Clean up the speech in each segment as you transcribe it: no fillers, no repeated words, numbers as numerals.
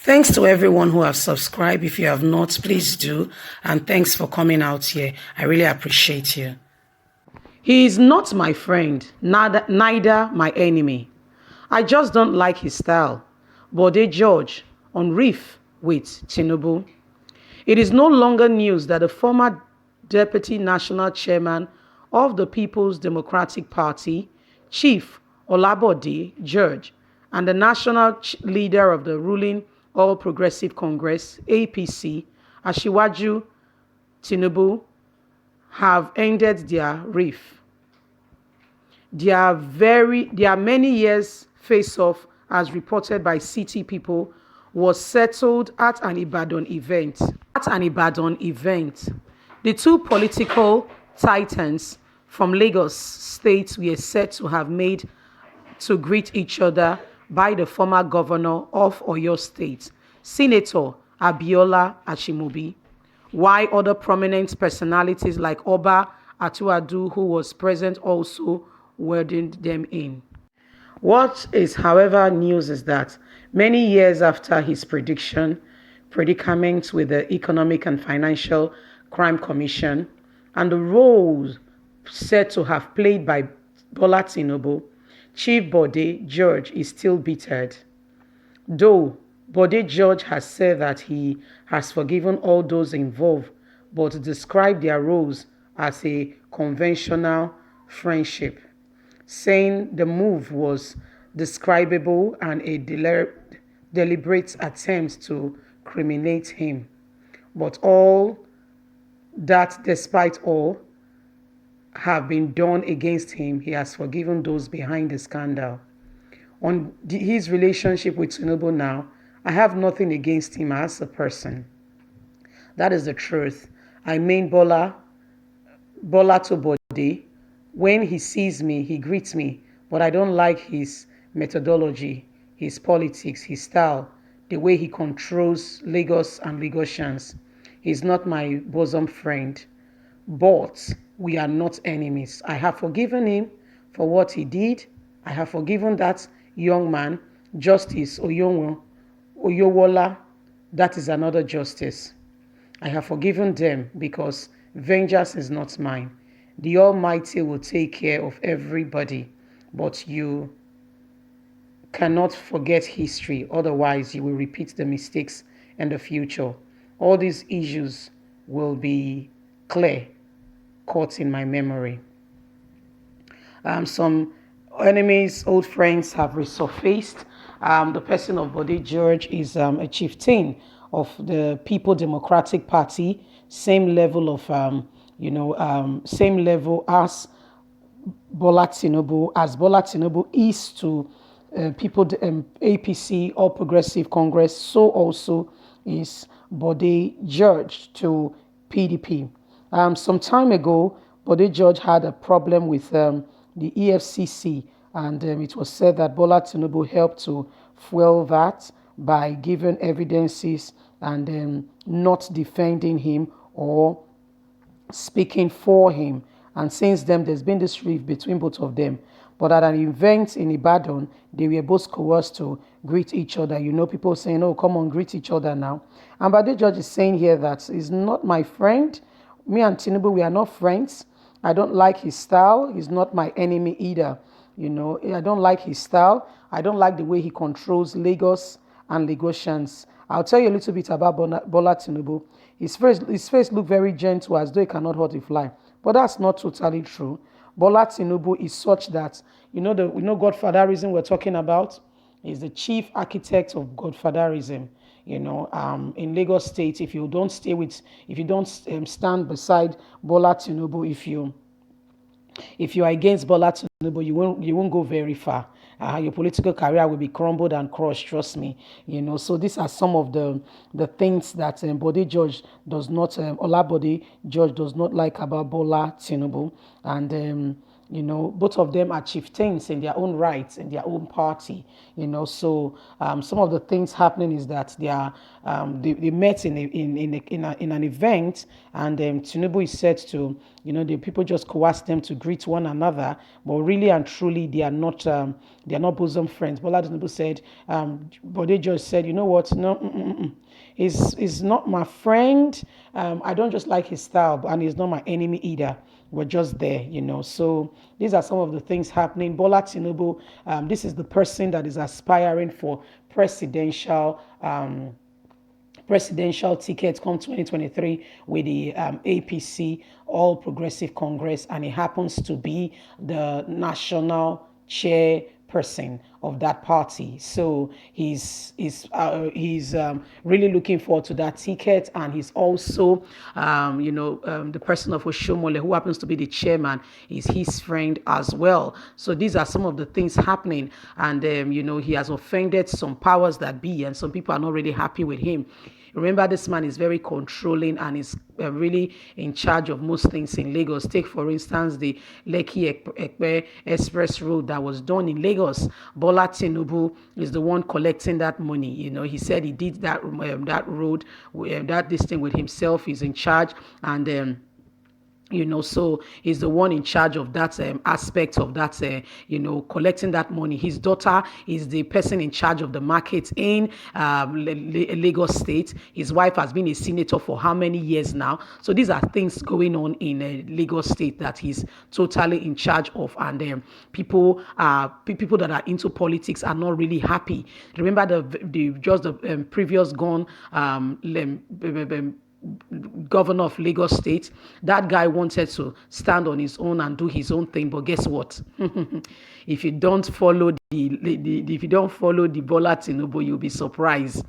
Thanks to everyone who have subscribed. If you have not, please do. And thanks for coming out here. I really appreciate you. He is not my friend, neither my enemy. I just don't like his style. Bode George on Reef with Tinubu. It is no longer news that the former Deputy National Chairman of the People's Democratic Party, Chief Olabode George, and the national leader of the ruling All Progressive Congress, APC, Asiwaju Tinubu, have ended their reef. Their many years face-off, as reported by City People, was settled at an Ibadan event. The two political titans from Lagos State were said to have made to greet each other by the former governor of Oyo State, Senator Abiola Ashimobi, while other prominent personalities like Oba Atuadu, who was present, also welcomed them in. What is, however, news is that many years after his predicament with the Economic and Financial Crime Commission, and the roles said to have played by Bola Tinubu, Chief Bode George is still bittered. Though Bode George has said that he has forgiven all those involved, but described their roles as a conventional friendship, saying the move was describable and a deliberate attempt to criminate him. But all that, despite all have been done against him, he has forgiven those behind the scandal. On his relationship with Tinubu now, I have nothing against him as a person. That is the truth. I mean, Bola to Bode. When he sees me, he greets me, but I don't like his methodology, his politics, his style, the way he controls Lagos and Lagosians. He's not my bosom friend, but we are not enemies. I have forgiven him for what he did. I have forgiven that young man, Justice Oyowola. That is another justice. I have forgiven them because vengeance is not mine. The Almighty will take care of everybody, but you cannot forget history. Otherwise, you will repeat the mistakes in the future. All these issues will be clear, caught in my memory. Some enemies, old friends have resurfaced. The person of Bode George is a chieftain of the People Democratic Party, same level of same level as Bola Tinubu, is to People APC, All Progressive Congress, so also is Bode George to PDP. Some time ago, Bode George had a problem with the EFCC, and it was said that Bola Tinubu helped to fuel that by giving evidences and not defending him or speaking for him. And since then, there's been this rift between both of them. But at an event in Ibadan, they were both coerced to greet each other. You know, people saying, oh, come on, greet each other now. And Bode George is saying here that he's not my friend. Me and Tinubu, we are not friends. I don't like his style. He's not my enemy either. You know, I don't like his style. I don't like the way he controls Lagos and Lagosians. I'll tell you a little bit about Bola Tinubu. His face looked very gentle, as though he cannot hurt a fly. But that's not totally true. Bola Tinubu is such that, we know Godfatherism we're talking about. He's the chief architect of Godfatherism. In Lagos State, if you don't stand beside Bola Tinubu, if you are against Bola Tinubu, you won't go very far. Your political career will be crumbled and crushed, trust me. So these are some of the things that Olabode George does not like about Bola Tinubu. And both of them are chieftains in their own rights, in their own party. So some of the things happening is that they met in an event, and Tinubu is said to, the people just coerced them to greet one another, but really and truly they are not bosom friends. Bola Tinubu said, but they just said, you know what, no, he's not my friend. I don't just like his style, and he's not my enemy either. We're just there. So these are some of the things happening. Bola Tinubu, this is the person that is aspiring for presidential ticket come 2023 with the APC, All Progressive Congress, and he happens to be the national chairperson of that party. So he's really looking forward to that ticket, and he's also the person of Oshomole, who happens to be the chairman, is his friend as well. So these are some of the things happening, and he has offended some powers that be, and some people are not really happy with him. Remember, this man is very controlling and is really in charge of most things in Lagos. Take, for instance, the Lekki Ekpe Express Road that was done in Lagos. Bola Tinubu is the one collecting that money. He said he did that road, that this thing with himself. He's in charge, and so he's the one in charge of that aspect of that, collecting that money. His daughter is the person in charge of the market in Lagos State. His wife has been a senator for how many years now? So these are things going on in Lagos State that he's totally in charge of, and people that are into politics are not really happy. Remember the previous gone governor of Lagos State. That guy wanted to stand on his own and do his own thing, but guess what? If you don't follow the Bola Tinubu, you'll be surprised,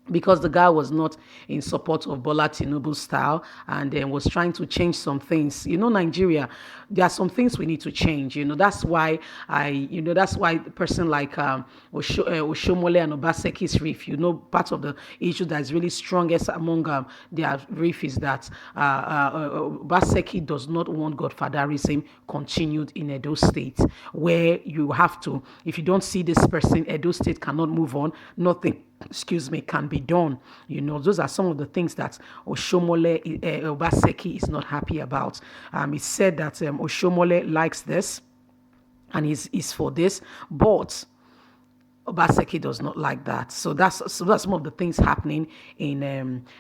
because the guy was not in support of Bola Tinubu's style, and then was trying to change some things. Nigeria, there are some things we need to change. That's why the person like Oshomole and Obaseki's reef, part of the issue that is really strongest among their reef is that Obaseki does not want godfatherism continued in Edo State, where you have to, if you don't see this person, Edo State cannot move on. Nothing can be done. Those are some of the things that Oshomole Obaseki is not happy about. He said that Oshomole likes this and is for this, but Obaseki does not like that. So that's some of the things happening in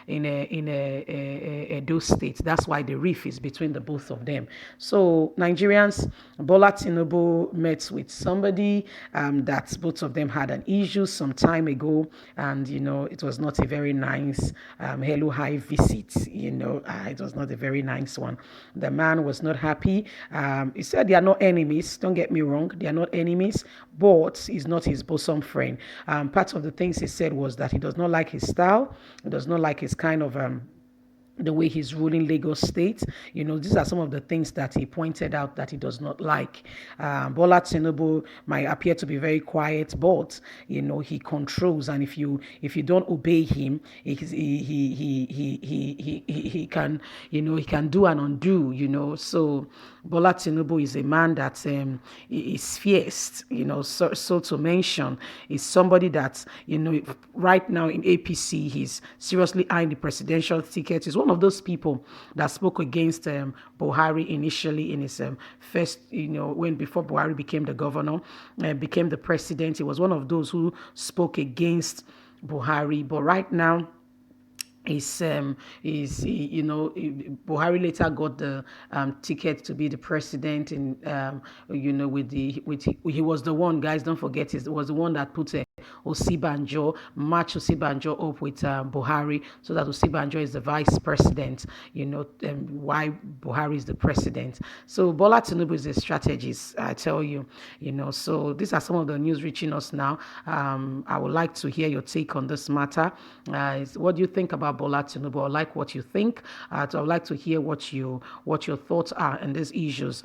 Edo State. That's why the rift is between the both of them. So Nigerians, Bola Tinubu met with somebody that both of them had an issue some time ago, and it was not a very nice hello hi visit. It was not a very nice one. The man was not happy. He said they are not enemies. Don't get me wrong, they are not enemies, but he's not his bosom friend. Part of the things he said was that he does not like his style. He does not like his kind of the way he's ruling Lagos State. These are some of the things that he pointed out that he does not like. Bola Tinubu might appear to be very quiet, but he controls, and if you don't obey him, he can he can do and undo. So Bola Tinubu is a man that is fierce. So to mention, is somebody that right now in APC he's seriously eyeing the presidential ticket. He's one of those people that spoke against Buhari initially in his first, before Buhari became the governor, became the president. He was one of those who spoke against Buhari. But right now, Buhari later got the ticket to be the president, and he was the one, guys, don't forget, he was the one that put match Osibanjo up with Buhari, so that Osibanjo is the vice president, why Buhari is the president. So Bola Tinubu is a strategist, I tell you, so these are some of the news reaching us now. I would like to hear your take on this matter. What do you think about Bola Tinubu? I like what you think. So I'd like to hear what your thoughts are on these issues.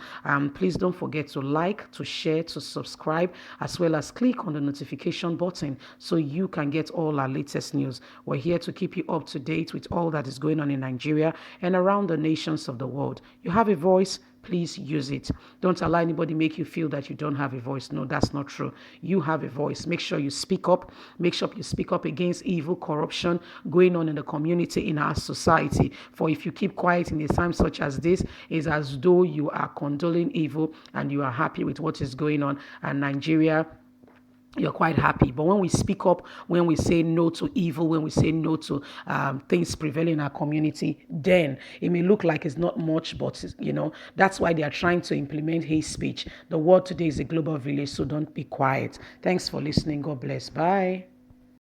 Please don't forget to like, to share, to subscribe, as well as click on the notification button so you can get all our latest news. We're here to keep you up to date with all that is going on in Nigeria and around the nations of the world. You have a voice. please use it. Don't allow anybody make you feel that you don't have a voice. No, that's not true. You have a voice. Make sure you speak up. Make sure you speak up against evil, corruption going on in the community, in our society. For if you keep quiet in a time such as this, it's as though you are condoling evil and you are happy with what is going on. And Nigeria, you're quite happy. But when we speak up, when we say no to evil, when we say no to things prevailing in our community, then it may look like it's not much, but that's why they are trying to implement hate speech. The world today is a global village, so don't be quiet. Thanks for listening. God bless. Bye.